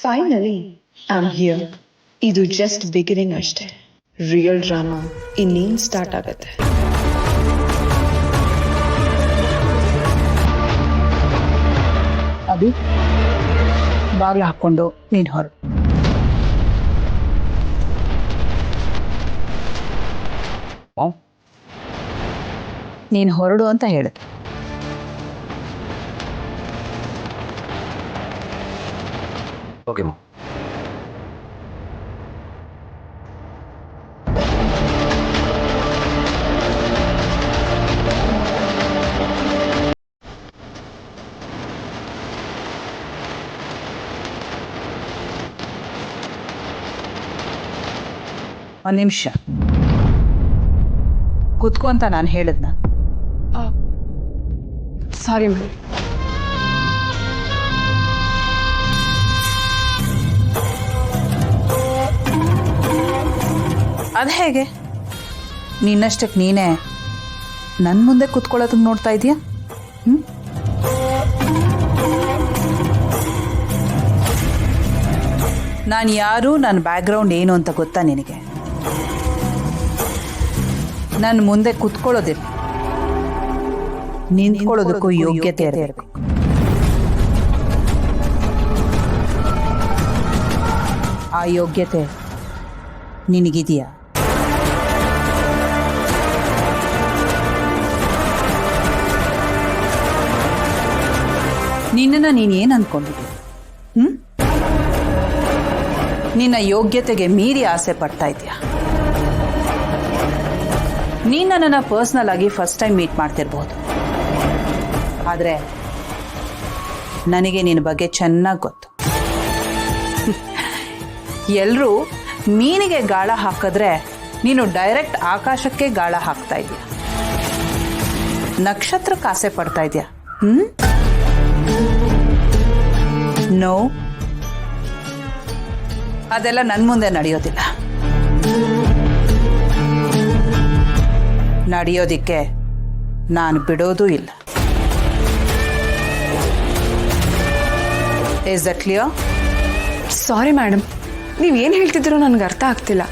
Finally I am here. ಇದು just beginning ಅಷ್ಟೇ. Real drama ಇನ್ನೇನು ಸ್ಟಾರ್ಟ್ ಆಗುತ್ತೆ. ಅಭಿ ಬಾಗಿಲು ಹಾಕ್ಕೊಂಡು ನೀನು ಹೊರ. ನೀನು ಹೊರಡು ಅಂತ ಹೇಳಿದೆ. ಓಕೆ ಮಾ. ಒಂದು ನಿಮಿಷ ಕೂತ್ಕೊ ಅಂತ ನಾನು ಹೇಳಿದ್ನ. Sorry ma'am. ಅದು ಹೇಗೆ ನಿನ್ನಷ್ಟಕ್ಕೆ ನೀನೇ ನನ್ನ ಮುಂದೆ ಕೂತ್ಕೊಳ್ಳೋದಕ್ಕೆ ನೋಡ್ತಾ ಇದೀಯಾ? ನಾನು ಯಾರು, ನನ್ನ ಬ್ಯಾಕ್ಗ್ರೌಂಡ್ ಏನು ಅಂತ ಗೊತ್ತಾ ನಿನಗೆ? ನನ್ನ ಮುಂದೆ ಕೂತ್ಕೊಳ್ಳೋದಿಲ್ಲ, ನಿಂತ್ಕೊಳ್ಳೋದಕ್ಕೂ ಯೋಗ್ಯತೆ ಇರಬೇಕು. ಆ ಯೋಗ್ಯತೆ ನಿನಗಿದೆಯಾ? ನಿನ್ನನ್ನು ನೀನೇನು ಅಂದ್ಕೊಂಡಿದ್ದೀಯ? ನಿನ್ನ ಯೋಗ್ಯತೆಗೆ ಮೀರಿ ಆಸೆ ಪಡ್ತಾ ಇದೆಯಾ? ನೀನು ನನ್ನನ್ನು ಪರ್ಸ್ನಲ್ ಆಗಿ ಫಸ್ಟ್ ಟೈಮ್ ಮೀಟ್ ಮಾಡ್ತಿರ್ಬೋದು, ಆದರೆ ನನಗೆ ನಿನ್ನ ಬಗ್ಗೆ ಚೆನ್ನಾಗಿ ಗೊತ್ತು. ಎಲ್ಲರೂ ಮೀನಿಗೆ ಗಾಳ ಹಾಕಿದ್ರೆ ನೀನು ಡೈರೆಕ್ಟ್ ಆಕಾಶಕ್ಕೆ ಗಾಳ ಹಾಕ್ತಾ ಇದೀಯ, ನಕ್ಷತ್ರಕ್ಕೆ ಆಸೆ ಪಡ್ತಾ ಇದೆಯಾ? ನೋ, ಅದೆಲ್ಲ ನನ್ನ ಮುಂದೆ ನಡೆಯೋದಿಲ್ಲ. ನಡೆಯೋದಿಕ್ಕೆ ನಾನು ಬಿಡೋದೂ ಇಲ್ಲ. Is that clear? Sorry madam, ನೀವೇನು ಹೇಳ್ತಿದ್ದೀರೋ ನನಗೆ ಅರ್ಥ ಆಗ್ತಿಲ್ಲ.